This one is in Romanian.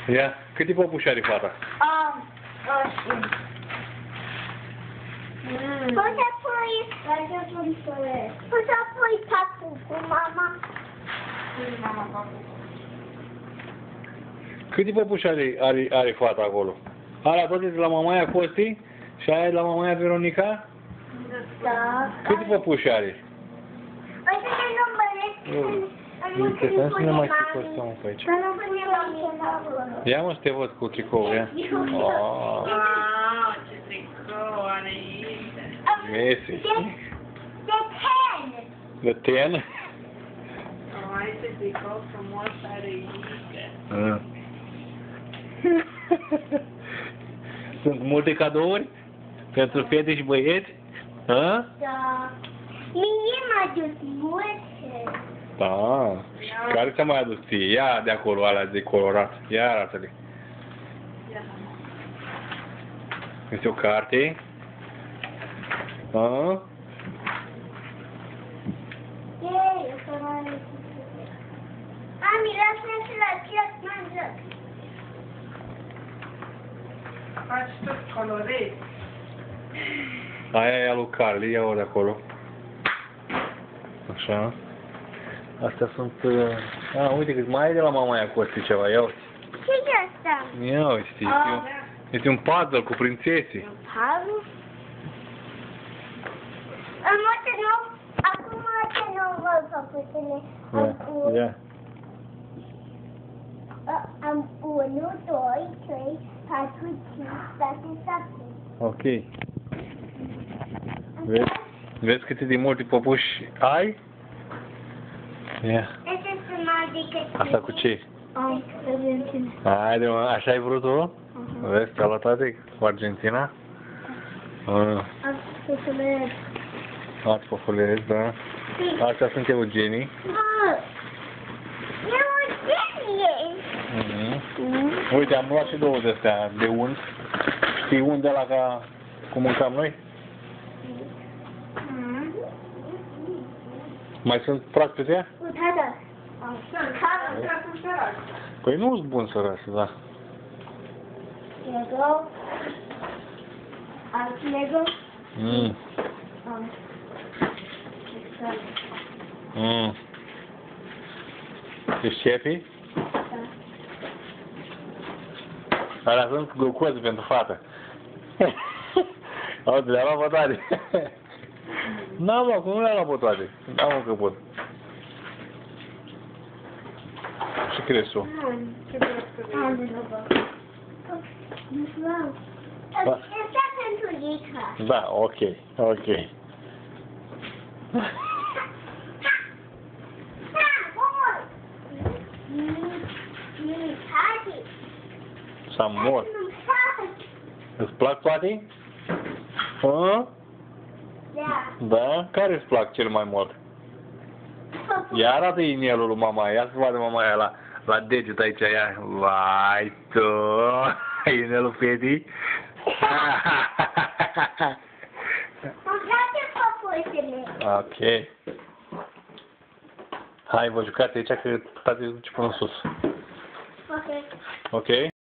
Ia, câte păpuși are fata? Poți apoi papu cu mama. Câte păpuși are fata acolo? Alea toate de la mamaia Costi și aia de la mamaia Veronica? Da. Câte păpuși are? Păi să ne număresc. Uite, să nu mai postăm pe aici. Să nu punem acolo. Ia mă să te văd cu tricoul, ia. Wow, ce tricou are aici. Messi. De 10. De 10? Ai, ce tricou frumos are aici. Sunt multe cadouri pentru fete și băieți? Ha? Da. Mie m-a dus multe. Da. Și care ți-a mai adus ție? Ia de acolo alea de colorat. Ia arată-le. Este o carte. Ha? Ei, o să mai... Ami, lasă-ne să la cioc, mă joc. Faci tot colorezi. Aia e a lui Carly, ia-o de acolo. Așa. Astea sunt... uite cât mai e de la mamaia Costi ceva, ia uite. Ce-i asta? Ia uite, este un puzzle cu prințesii. Palu? Am o nou, acum o nou văd făcutele. Ia. Am 1, 2, 3, 4, 5, 6, 7. Ok. Vezi câte de multe păpuși ai? Ia. Asta cu ce? Haide, mă, așa ai vrut tu? Vezi, ți-a luat toate cu Argentina? Ați păpuleți, da. Astea sunt eugenii. Uite, am luat și două de astea de unt. Știi unt de la ca cum mâncam noi? Mai sunt proaspete ea? Păi nu sunt bun sărași, da. Lego. Alt Lego. Ești șefii? Da. Alea sunt glucoze pentru fată. Auzi, le-a luat pe toate. N-am luat, cum nu le-a luat pe toate? N-am încă pot. Ce crezi tu? Asta pentru Lica. Da, ok, ok. S-a mort. Îți plac toate? Ha? Da. Da? Care îți plac cel mai mult? Ia arată inelul lui mama, ia să vadă mama aia la deget aici, ia. Vai tu, inelul fetii. Îmi place păpușile. Ok. Hai, vă jucați aici că tati duce până sus. Ok. Ok?